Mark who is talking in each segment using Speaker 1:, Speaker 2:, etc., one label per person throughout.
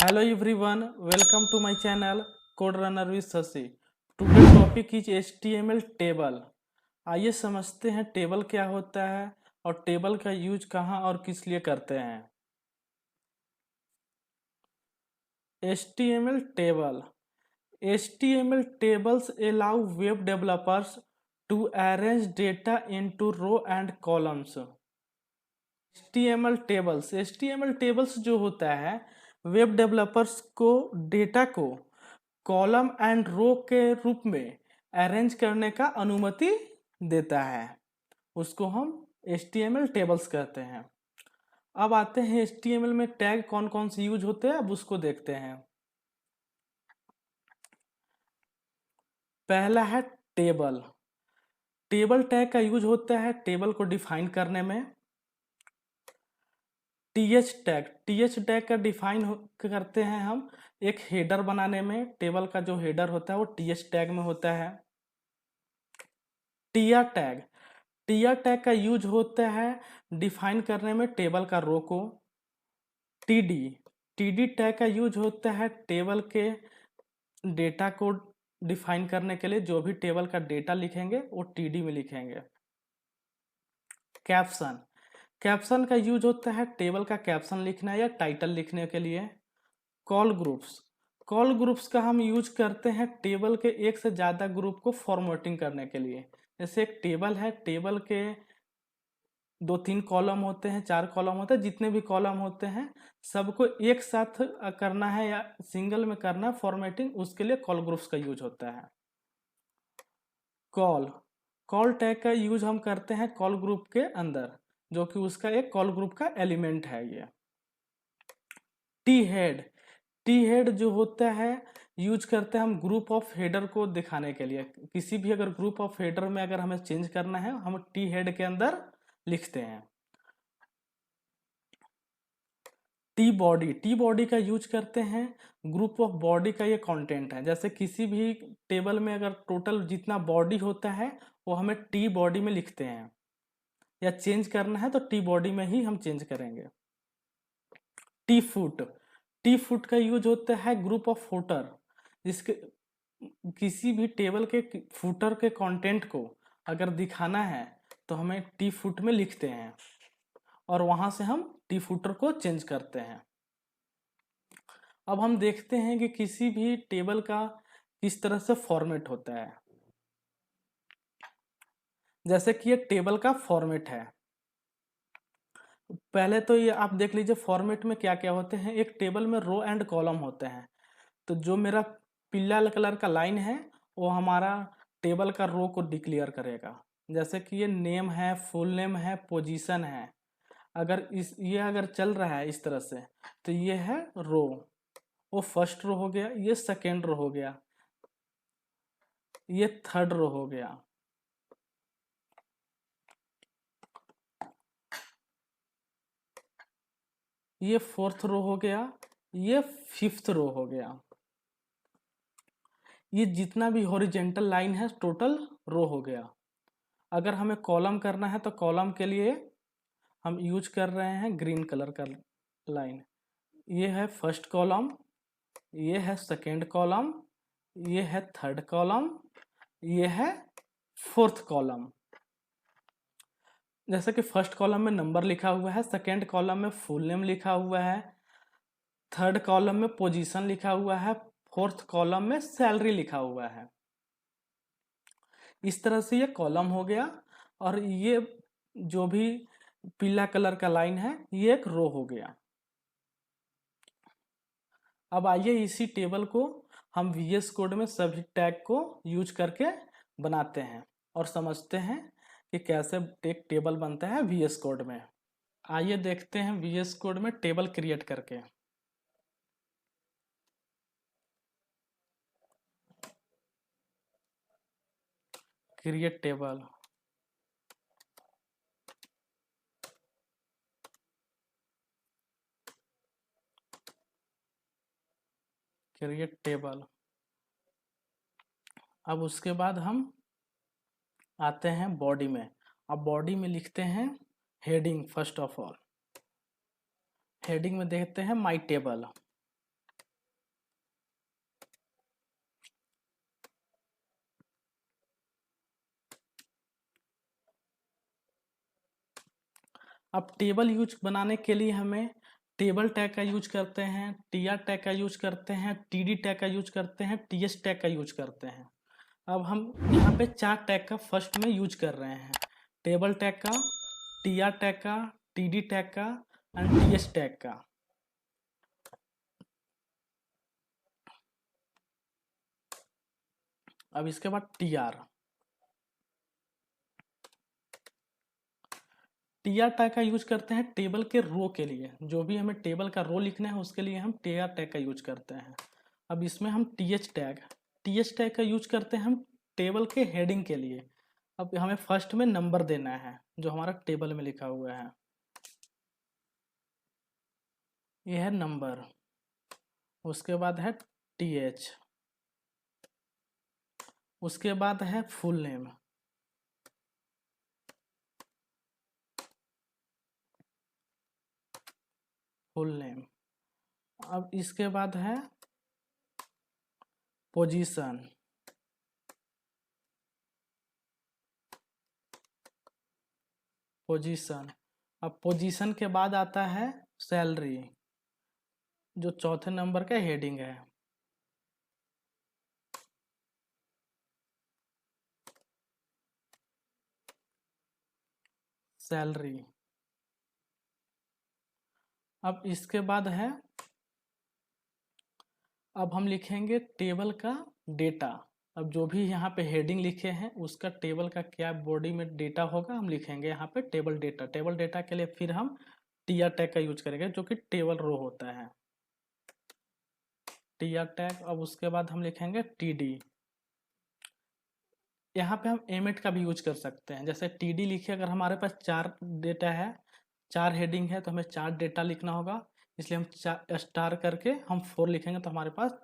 Speaker 1: Hello everyone, welcome to my channel Code Runner with Sasi. Today topic is HTML table. आइए समझते हैं table क्या होता है और टेबल का यूज कहाँ और किस लिए करते हैं। HTML table. HTML tables allow web developers to arrange data into row and columns. HTML tables जो होता है वेब डेवलपर्स को डेटा को कॉलम एंड रो के रूप में अरेंज करने का अनुमति देता है, उसको हम HTML टेबल्स कहते हैं। अब आते हैं HTML में टैग कौन कौन से यूज होते हैं, अब उसको देखते हैं। पहला है टेबल। टेबल टैग का यूज होता है टेबल को डिफाइन करने में। टीएच टैग का डिफाइन करते हैं हम एक हेडर बनाने में। टेबल का जो हेडर होता है वो टीएच टैग में होता है। टीआर टैग का यूज होता है डिफाइन करने में टेबल का रो को। टीडी टैग का यूज होता है टेबल के डेटा को डिफाइन करने के लिए। जो भी टेबल का डेटा लिखेंगे वो टीडी में लिखेंगे। कैप्शन का यूज होता है टेबल का कैप्शन लिखना या टाइटल लिखने के लिए। कॉल ग्रुप्स का हम यूज करते हैं टेबल के एक से ज़्यादा ग्रुप को फॉर्मेटिंग करने के लिए। जैसे एक टेबल है, टेबल के 2-3 कॉलम होते हैं, 4 कॉलम होते हैं, जितने भी कॉलम होते हैं सबको एक साथ करना है या सिंगल में करना है फॉर्मेटिंग, उसके लिए कॉल ग्रुप्स का यूज होता है। कॉल टैग का यूज हम करते हैं कॉल ग्रुप के अंदर, जो कि उसका एक कॉल ग्रुप का एलिमेंट है। ये टी हेड जो होता है यूज करते हैं हम ग्रुप ऑफ हेडर को दिखाने के लिए। किसी भी अगर ग्रुप ऑफ हेडर में अगर हमें चेंज करना है हम टी हेड के अंदर लिखते हैं। टी बॉडी का यूज करते हैं ग्रुप ऑफ बॉडी का ये कंटेंट है। जैसे किसी भी टेबल में अगर टोटल जितना बॉडी होता है वो हमें टी बॉडी में लिखते हैं, या चेंज करना है तो टी बॉडी में ही हम चेंज करेंगे। टी फुट का यूज होता है ग्रुप ऑफ फुटर, जिसके किसी भी टेबल के फुटर के कंटेंट को अगर दिखाना है तो हमें टी फुट में लिखते हैं और वहां से हम टी फुटर को चेंज करते हैं। अब हम देखते हैं कि किसी भी टेबल का किस तरह से फॉर्मेट होता है। जैसे कि ये टेबल का फॉर्मेट है। पहले तो ये आप देख लीजिए फॉर्मेट में क्या क्या होते हैं। एक टेबल में रो एंड कॉलम होते हैं, तो जो मेरा पीला कलर का लाइन है वो हमारा टेबल का रो को डिक्लेयर करेगा। जैसे कि ये नेम है, फुल नेम है, पोजीशन है। अगर ये अगर चल रहा है इस तरह से तो ये है रो, वो फर्स्ट रो हो गया, ये सेकेंड रो हो गया, ये थर्ड रो हो गया, ये फोर्थ रो हो गया, ये फिफ्थ रो हो गया। ये जितना भी हॉरिजेंटल लाइन है टोटल रो हो गया। अगर हमें कॉलम करना है तो कॉलम के लिए हम यूज कर रहे हैं ग्रीन कलर का लाइन। ये है फर्स्ट कॉलम, ये है सेकेंड कॉलम, ये है थर्ड कॉलम, ये है फोर्थ कॉलम। जैसे कि फर्स्ट कॉलम में नंबर लिखा हुआ है, सेकेंड कॉलम में फुल नेम लिखा हुआ है, थर्ड कॉलम में पोजीशन लिखा हुआ है, फोर्थ कॉलम में सैलरी लिखा हुआ है। इस तरह से ये कॉलम हो गया और ये जो भी पीला कलर का लाइन है ये एक रो हो गया। अब आइए इसी टेबल को हम VS कोड में सभी टैग को यूज करके बनाते हैं और समझते हैं कि कैसे एक टेबल बनता है VS कोड में। आइए देखते हैं VS कोड में टेबल क्रिएट करके। Create table, create table. अब उसके बाद हम आते हैं बॉडी में। अब बॉडी में लिखते हैं heading. First of all heading में देखते हैं माई टेबल। अब टेबल यूज बनाने के लिए हमें टेबल टैग का यूज करते हैं, टीआर टैग का यूज करते हैं, टीडी टैग का यूज करते हैं, टीएस टैग का यूज करते हैं। अब हम यहाँ पे 4 टैग का फर्स्ट में यूज कर रहे हैं, टेबल टैग का, टीआर टैग का, टीडी टैग का एंड टीएस टैग का। अब इसके बाद टीआर टैग का यूज करते हैं टेबल के रो के लिए, जो भी हमें टेबल का रो लिखना है उसके लिए हम टीआर टैग का यूज करते हैं। अब इसमें हम टीएच टैग का यूज करते हैं हम टेबल के हेडिंग के लिए। अब हमें फर्स्ट में नंबर देना है जो हमारा टेबल में लिखा हुआ है, ये है नंबर। उसके बाद है टीएच, उसके बाद है फुल नेम, फुल नेम। अब इसके बाद है पोजीशन, पोजीशन। अब पोजीशन के बाद आता है सैलरी, जो चौथे नंबर का हेडिंग है। सैलरी। अब इसके बाद है, अब हम लिखेंगे टेबल का डेटा। अब जो भी यहाँ पे हेडिंग लिखे हैं उसका टेबल का क्या बॉडी में डेटा होगा हम लिखेंगे यहाँ पे टेबल डेटा। टेबल डेटा के लिए फिर हम टीआर टैग का यूज करेंगे जो कि टेबल रो होता है, टीआर टैग। अब उसके बाद हम लिखेंगे टीडी। यहाँ पे हम एमेट का भी यूज कर सकते हैं, जैसे टीडी लिखे अगर हमारे पास 4 डेटा है, 4 हेडिंग है तो हमें 4 डेटा लिखना होगा, इसलिए हम स्टार करके हम 4 लिखेंगे तो हमारे पास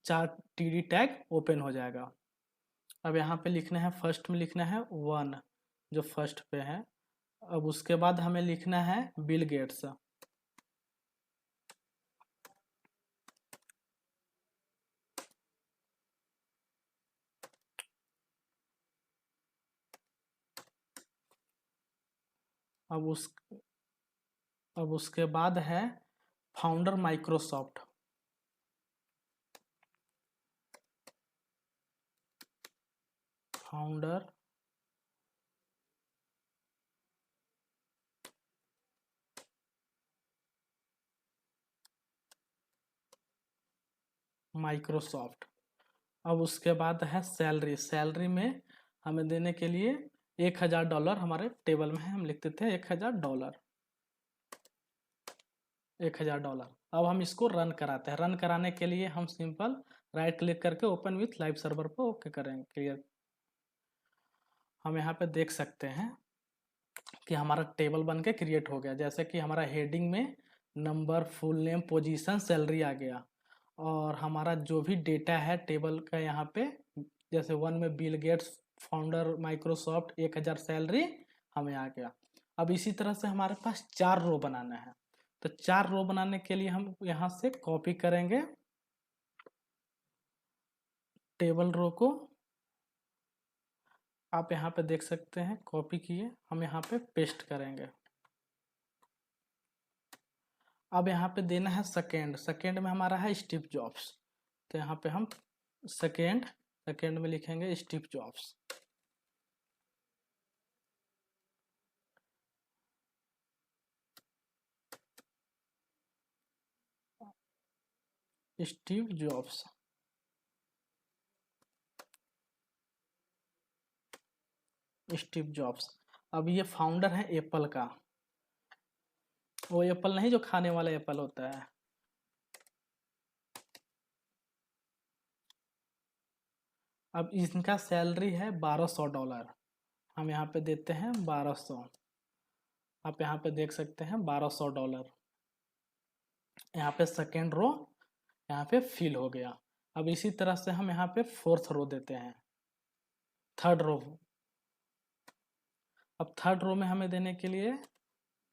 Speaker 1: 4 टीडी टैग ओपन हो जाएगा। अब यहाँ पे लिखना है, फर्स्ट में लिखना है 1 जो फर्स्ट पे है। अब उसके बाद हमें लिखना है बिल गेट्स। अब उस अब उसके बाद है फाउंडर माइक्रोसॉफ्ट, फाउंडर माइक्रोसॉफ्ट। अब उसके बाद है सैलरी। सैलरी में हमें देने के लिए $1000 हमारे टेबल में है, हम लिख देते हैं $1000, $1000। अब हम इसको रन कराते हैं। रन कराने के लिए हम सिंपल राइट क्लिक करके ओपन विथ लाइव सर्वर पर ओके करेंगे, क्लियर। हम यहाँ पे देख सकते हैं कि हमारा टेबल बन के क्रिएट हो गया, जैसे कि हमारा हेडिंग में number, full name, position, salary आ गया। और हमारा जो भी डेटा है टेबल का यहाँ पे, जैसे 1 में Bill Gates, founder Microsoft, 1000 salary हमें आ गया। अब इसी तरह से हमारे पास 4 रो बनाना है, तो 4 रो बनाने के लिए हम यहाँ से कॉपी करेंगे टेबल रो को। आप यहाँ पे देख सकते हैं कॉपी किए, हम यहाँ पे पेस्ट करेंगे। अब यहाँ पे देना है सेकेंड। सेकेंड में हमारा है स्टीव जॉब्स, तो यहाँ पे हम सेकेंड में लिखेंगे Steve jobs. Steve jobs. Steve jobs. अब ये फाउंडर है एप्पल का, वो एप्पल नहीं जो खाने वाला एप्पल होता है। अब इनका सैलरी है $1200, हम यहाँ पे देते हैं 1200। आप यहाँ पे देख सकते हैं $1200। यहाँ पे सेकेंड रो यहाँ पे फिल हो गया। अब इसी तरह से हम यहाँ पे फोर्थ रो देते हैं, थर्ड रो। अब थर्ड रो में हमें देने के लिए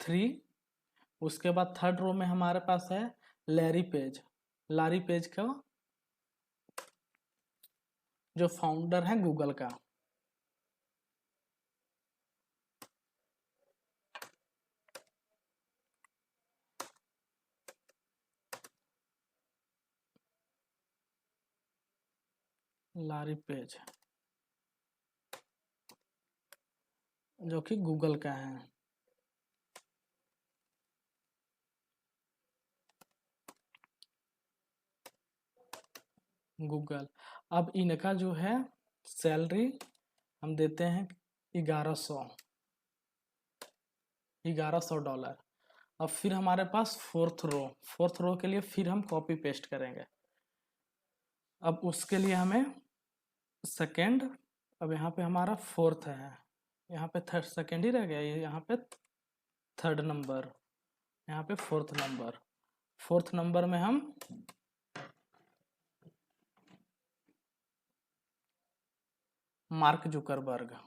Speaker 1: 3। उसके बाद थर्ड रो में हमारे पास है लैरी पेज का, जो फाउंडर है गूगल का। लारी पेज, जो कि गूगल का है। गूगल। अब इनका जो है सैलरी हम देते हैं $1100। अब फिर हमारे पास फोर्थ रो के लिए फिर हम कॉपी पेस्ट करेंगे। अब उसके लिए हमें सेकेंड, अब यहाँ पे हमारा फोर्थ है, यहाँ पे थर्ड, सेकेंड ही रह गया, ये यहाँ पे थर्ड नंबर, यहाँ पे फोर्थ नंबर में हम मार्क जुकरबर्ग।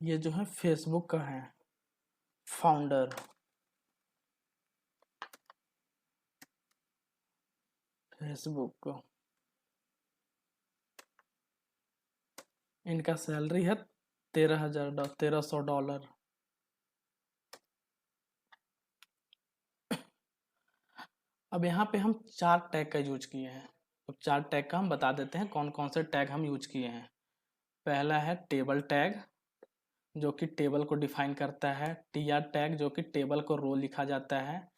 Speaker 1: ये जो है फेसबुक का है फाउंडर, फेसबुक, इनका सैलरी है $1300। अब यहाँ पे हम 4 टैग का यूज किए हैं। अब 4 टैग का हम बता देते हैं कौन कौन से टैग हम यूज किए हैं। पहला है टेबल टैग, जो कि टेबल को डिफाइन करता है। TR टैग, जो कि टेबल को रो लिखा जाता है।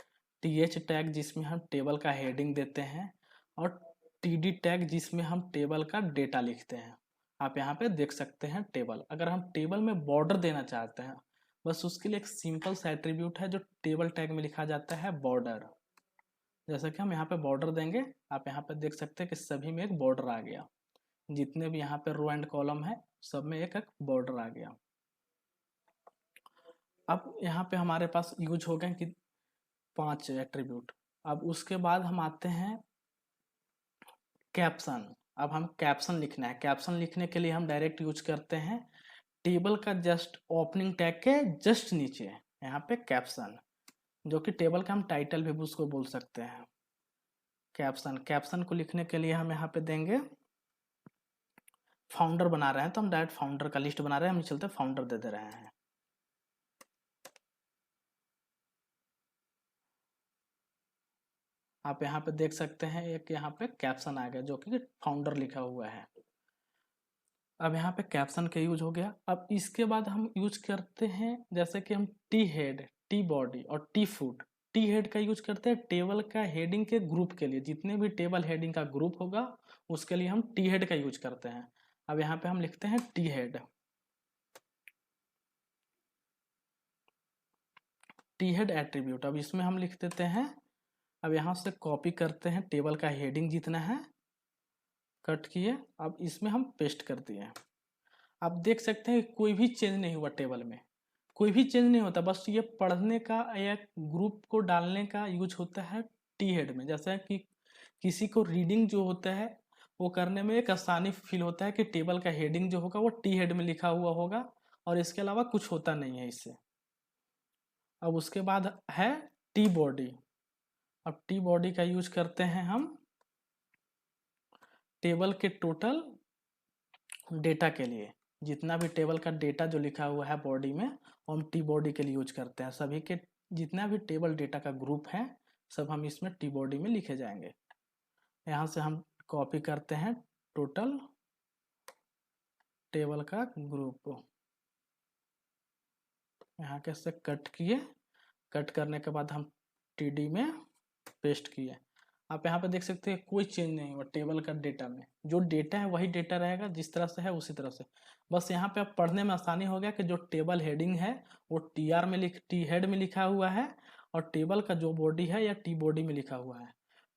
Speaker 1: TH टैग, जिसमें हम टेबल का हेडिंग देते हैं। और TD टैग, जिसमें हम टेबल का डेटा लिखते हैं। आप यहाँ पे देख सकते हैं टेबल। अगर हम टेबल में बॉर्डर देना चाहते हैं, बस उसके लिए एक सिंपल सा एट्रीब्यूट है जो टेबल टैग में लिखा जाता है, बॉर्डर। जैसा कि हम यहाँ पे बॉर्डर देंगे, आप यहाँ पे देख सकते हैं कि सभी में एक बॉर्डर आ गया। जितने भी यहाँ पे रो एंड कॉलम है, सब में एक एक बॉर्डर आ गया। अब यहाँ पे हमारे पास यूज हो गए कि 5 एट्रीब्यूट। अब उसके बाद हम आते हैं कैप्शन। अब हम कैप्शन लिखना है। कैप्शन लिखने के लिए हम डायरेक्ट यूज करते हैं टेबल का जस्ट ओपनिंग टैग के जस्ट नीचे यहाँ पे कैप्शन, जो कि टेबल का हम टाइटल भी उसको बोल सकते हैं। कैप्शन को लिखने के लिए हम यहाँ पे देंगे, फाउंडर बना रहे हैं तो हम डायरेक्ट फाउंडर का लिस्ट बना रहे हैं, हम चलते फाउंडर दे रहे हैं। आप यहाँ पे देख सकते हैं एक यहाँ पे कैप्शन आ गया, जो कि फाउंडर लिखा हुआ है। अब यहाँ पे कैप्शन का यूज हो गया। अब इसके बाद हम यूज करते हैं, जैसे कि हम टी हेड, टी बॉडी और टी फुट। टी हेड का यूज करते हैं टेबल का हेडिंग के ग्रुप के लिए। जितने भी टेबल हेडिंग का ग्रुप होगा उसके लिए हम टी हेड का यूज करते हैं। अब यहाँ पे हम लिखते हैं T head, T head attribute. अब इसमें हम लिख देते हैं, अब यहाँ से कॉपी करते हैं टेबल का हेडिंग जितना है, कट किए, अब इसमें हम पेस्ट कर दिए। आप देख सकते हैं कोई भी चेंज नहीं हुआ टेबल में, कोई भी चेंज नहीं होता। बस ये पढ़ने का या ग्रुप को डालने का यूज होता है टी हेड में। जैसा कि किसी को रीडिंग जो होता है वो करने में एक आसानी फील होता है कि टेबल का हेडिंग जो होगा वो टी हेड में लिखा हुआ होगा, और इसके अलावा कुछ होता नहीं है इससे। अब उसके बाद है टी बॉडी। अब टी बॉडी का यूज करते हैं हम टेबल के टोटल डेटा के लिए। जितना भी टेबल का डेटा जो लिखा हुआ है बॉडी में, वो हम टी बॉडी के लिए यूज करते हैं। सभी के जितना भी टेबल डेटा का ग्रुप है, सब हम इसमें टी बॉडी में लिखे जाएंगे। यहाँ से हम कॉपी करते हैं टोटल टेबल का ग्रुप, यहाँ के से कट किए, कट करने के बाद हम टीडी में पेस्ट किए। आप यहाँ पे देख सकते हैं कोई चेंज नहीं हुआ टेबल का डेटा में। जो डेटा है वही डेटा रहेगा, जिस तरह से है उसी तरह से। बस यहाँ पे अब पढ़ने में आसानी हो गया कि जो टेबल हेडिंग है वो टी हेड में लिखा हुआ है, और टेबल का जो बॉडी है या टी बॉडी में लिखा हुआ है।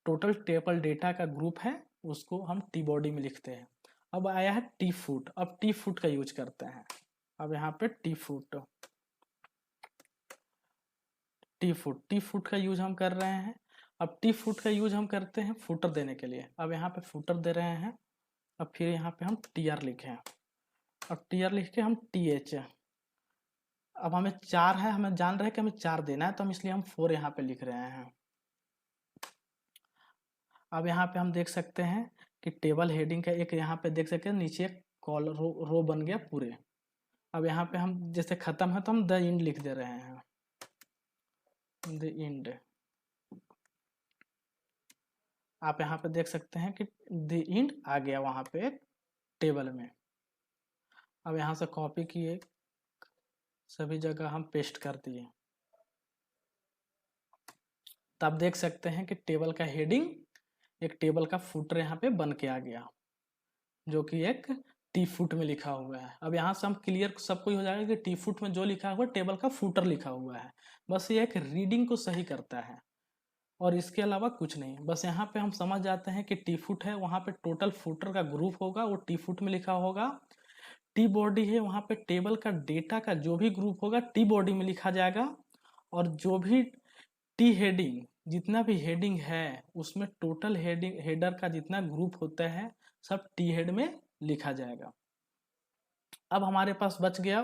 Speaker 1: टोटल टेबल डेटा का ग्रुप है, उसको हम टी बॉडी में लिखते हैं। अब आया है टी फुट। अब टी फुट का यूज करते हैं। अब यहाँ पे टी फुट का यूज हम कर रहे हैं। अब टी फुट का यूज हम करते हैं फुटर देने के लिए। अब यहाँ पे फुटर दे रहे हैं। अब फिर यहाँ पे हम टी आर लिखे हैं। अब टी आर लिख के हम टी एच, अब हमें 4 है, हमें जान रहे हैं कि हमें 4 देना है, तो हम इसलिए हम 4 यहाँ पे लिख रहे हैं। अब यहाँ पे हम देख सकते हैं कि टेबल हेडिंग का एक यहाँ पे देख सकते हैं नीचे एक कॉल रो बन गया पूरे। अब यहाँ पे हम जैसे खत्म है तो हम द इंड लिख दे रहे हैं, द इंड। आप यहाँ पे देख सकते हैं कि द इंड आ गया वहाँ पे एक टेबल में। अब यहाँ से कॉपी किए, सभी जगह हम पेस्ट कर दिए। तब देख सकते हैं कि टेबल का हेडिंग, एक टेबल का फुटर यहाँ पे बन के आ गया, जो कि एक टी फुट में लिखा हुआ है। अब यहाँ से हम क्लियर सबको हो जाएगा कि टी फुट में जो लिखा हुआ है टेबल का फुटर लिखा हुआ है। बस ये एक रीडिंग को सही करता है और इसके अलावा कुछ नहीं। बस यहाँ पे हम समझ जाते हैं कि टी फुट है, वहाँ पे टोटल फुटर का ग्रुप होगा, वो टी फुट में लिखा होगा। टी बॉडी है, वहाँ पे टेबल का डेटा का जो भी ग्रुप होगा टी बॉडी में लिखा जाएगा। और जो भी टी हेडिंग, जितना भी हेडिंग है उसमें टोटल हेडिंग हेडर का जितना ग्रुप होता है सब टी हेड में लिखा जाएगा। अब हमारे पास बच गया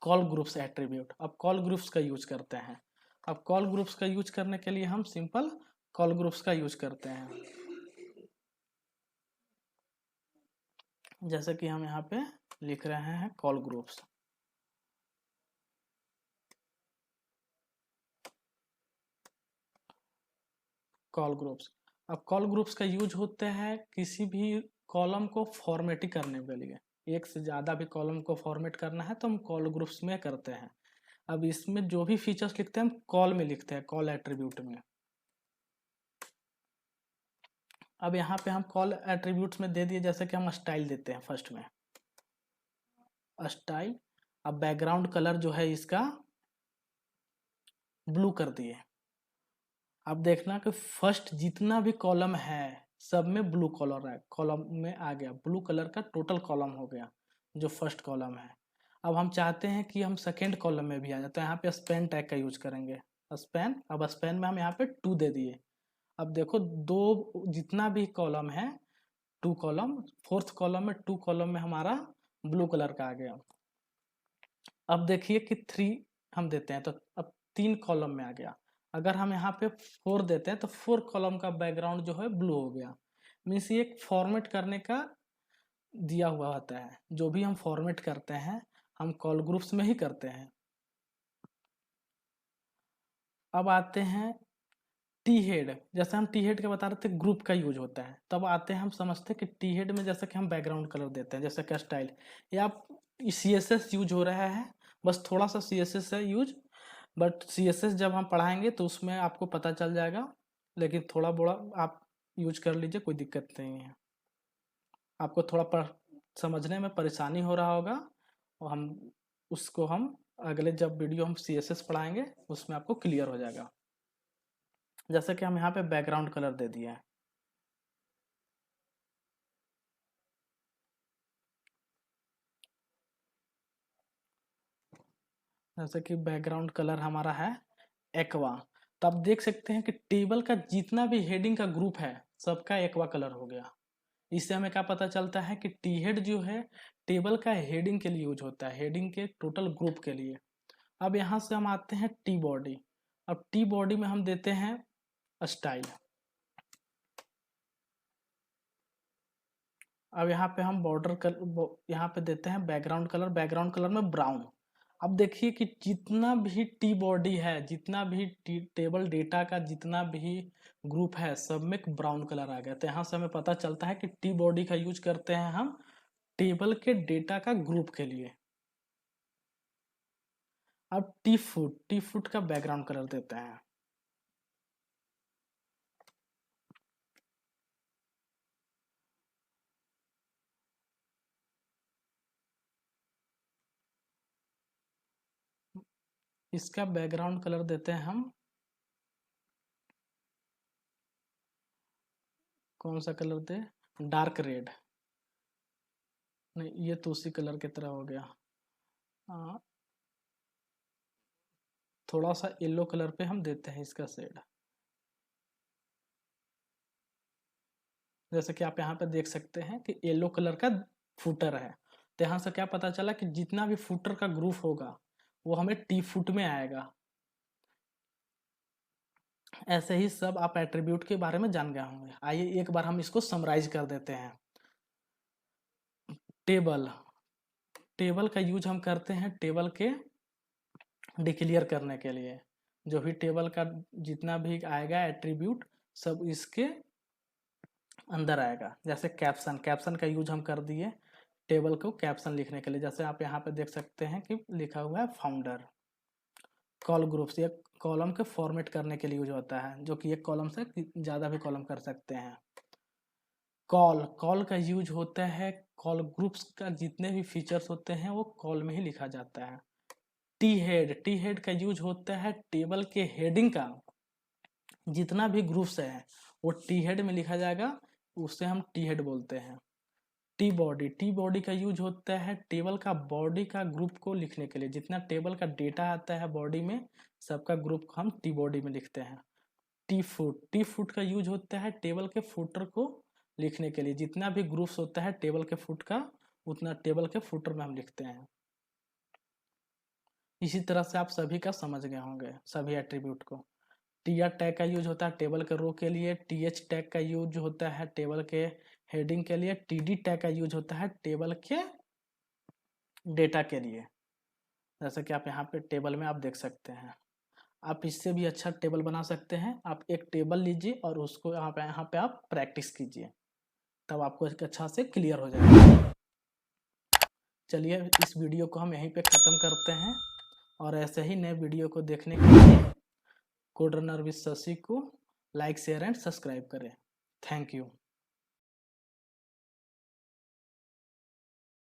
Speaker 1: कॉल ग्रुप्स एट्रीब्यूट। अब कॉल ग्रुप्स का यूज करते हैं। अब कॉल ग्रुप्स का यूज करने के लिए हम सिंपल कॉल ग्रुप्स का यूज करते हैं। जैसे कि हम यहाँ पे लिख रहे हैं कॉल ग्रुप्स। कॉल ग्रुप्स, अब कॉल ग्रुप्स का यूज होता है किसी भी कॉलम को फॉर्मेटिंग करने के लिए। एक से ज़्यादा भी कॉलम को फॉर्मेट करना है तो हम कॉल ग्रुप्स में करते हैं। अब इसमें जो भी फीचर्स लिखते हैं हम कॉल में लिखते हैं, कॉल एट्रीब्यूट में। अब यहाँ पे हम कॉल एट्रीब्यूट्स में दे दिए, जैसे कि हम स्टाइल देते हैं फर्स्ट में स्टाइल। अब बैकग्राउंड कलर जो है इसका ब्लू कर दिए। अब देखना कि फर्स्ट जितना भी कॉलम है सब में ब्लू कलर है, कॉलम में आ गया, ब्लू कलर का टोटल कॉलम हो गया जो फर्स्ट कॉलम है। अब हम चाहते हैं कि हम सेकेंड कॉलम में भी आ जाए, तो यहाँ पे स्पैन टैग का यूज करेंगे, स्पैन। अब स्पैन में हम यहाँ पे 2 दे दिए। अब देखो दो जितना भी कॉलम है 2 कॉलम, फोर्थ कॉलम में 2 कॉलम में हमारा ब्लू कलर का आ गया। अब देखिए कि 3 हम देते हैं तो अब 3 कॉलम में आ गया। अगर हम यहाँ पे 4 देते हैं तो 4 कॉलम का बैकग्राउंड जो है ब्लू हो गया। मीन्स ये एक फॉर्मेट करने का दिया हुआ होता है। जो भी हम फॉर्मेट करते हैं हम कॉल ग्रुप्स में ही करते हैं। अब आते हैं टी हेड। जैसे हम टी हेड के बता रहे थे ग्रुप का यूज होता है, तब आते हैं हम समझते हैं कि टी हेड में जैसे कि हम बैकग्राउंड कलर देते हैं, जैसे कि स्टाइल या सी एस एस यूज हो रहा है। बस थोड़ा सा सी एस एस है use, but C S S जब हम पढ़ाएंगे तो उसमें आपको पता चल जाएगा। लेकिन थोड़ा बड़ा आप यूज कर लीजिए, कोई दिक्कत नहीं है। आपको थोड़ा समझने में परेशानी हो रहा होगा और हम अगले जब वीडियो हम सी एस एस पढ़ाएंगे उसमें आपको क्लियर हो जाएगा। जैसे कि हम यहाँ पे बैकग्राउंड कलर दे दिए हैं। जैसे कि बैकग्राउंड कलर हमारा है एक्वा। तो आप देख सकते हैं कि टेबल का जितना भी हेडिंग का ग्रुप है सबका एक्वा कलर हो गया। इससे हमें क्या पता चलता है कि टी हेड जो है टेबल का हेडिंग के लिए यूज होता है, हेडिंग के टोटल ग्रुप के लिए। अब यहाँ से हम आते हैं टी बॉडी। अब टी बॉडी में हम देते हैं स्टाइल। अब यहाँ पे हम बॉर्डर कलर यहाँ पे देते हैं बैकग्राउंड कलर, बैकग्राउंड कलर में ब्राउन। अब देखिए कि जितना भी टी बॉडी है, जितना भी टेबल डेटा का जितना भी ग्रुप है सब में ब्राउन कलर आ गया। तो यहाँ से हमें पता चलता है कि टी बॉडी का यूज करते हैं हम टेबल के डेटा का ग्रुप के लिए। अब टी फुट का बैकग्राउंड कलर देते हैं। इसका बैकग्राउंड कलर देते हैं हम कौन सा कलर दे, डार्क रेड। नहीं, ये तो उसी कलर की तरह हो गया। थोड़ा सा येलो कलर पे हम देते हैं इसका शेड। जैसे कि आप यहाँ पे देख सकते हैं कि येलो कलर का फुटर है। तो यहाँ से क्या पता चला कि जितना भी फुटर का ग्रुप होगा वो हमें टी फुट में आएगा। ऐसे ही सब आप एट्रीब्यूट के बारे में जान गए होंगे। आइए एक बार हम इसको समराइज कर देते हैं। टेबल, टेबल का यूज हम करते हैं टेबल के डिक्लेयर करने के लिए। जो भी टेबल का जितना भी आएगा एट्रीब्यूट सब इसके अंदर आएगा। जैसे कैप्शन, कैप्शन का यूज हम कर दिए टेबल को कैप्शन लिखने के लिए। जैसे आप यहाँ पे देख सकते हैं कि लिखा हुआ है फाउंडर। कॉल ग्रुप्स, ये कॉलम के फॉर्मेट करने के लिए यूज होता है, जो कि एक कॉलम से ज़्यादा भी कॉलम कर सकते हैं। कॉल, कॉल का यूज होता है कॉल ग्रुप्स का जितने भी फीचर्स होते हैं वो कॉल में ही लिखा जाता है। टी हेड, टी हेड का यूज होता है टेबल के हेडिंग का जितना भी ग्रुप्स है वो टी हेड में लिखा जाएगा, उससे हम टी हेड बोलते हैं। टी बॉडी, टी बॉडी का यूज होता है टेबल का बॉडी का ग्रुप को लिखने के लिए। जितना टेबल का डेटा आता है बॉडी में सबका ग्रुप हम टी बॉडी में लिखते हैं। टी फुट, टी फुट का यूज होता है टेबल के फुटर को लिखने के लिए। जितना भी ग्रुप्स होता है टेबल के फुट का उतना टेबल के फुटर में हम लिखते हैं। इसी तरह से आप सभी का समझ गए होंगे सभी एट्रीब्यूट को। टी आर टैग का यूज होता है टेबल के रो के लिए। टी एच टैग का यूज होता है टेबल के हेडिंग के लिए। टी डी टैग का यूज होता है टेबल के डेटा के लिए। जैसे कि आप यहाँ पे टेबल में आप देख सकते हैं। आप इससे भी अच्छा टेबल बना सकते हैं। आप एक टेबल लीजिए और उसको यहाँ पे आप प्रैक्टिस कीजिए, तब आपको एक अच्छा से क्लियर हो जाएगा। चलिए इस वीडियो को हम यहीं पे ख़त्म करते हैं और ऐसे ही नए वीडियो को देखने के लिए कोडरनर विद शशि को लाइक शेयर एंड सब्सक्राइब करें। Thank you.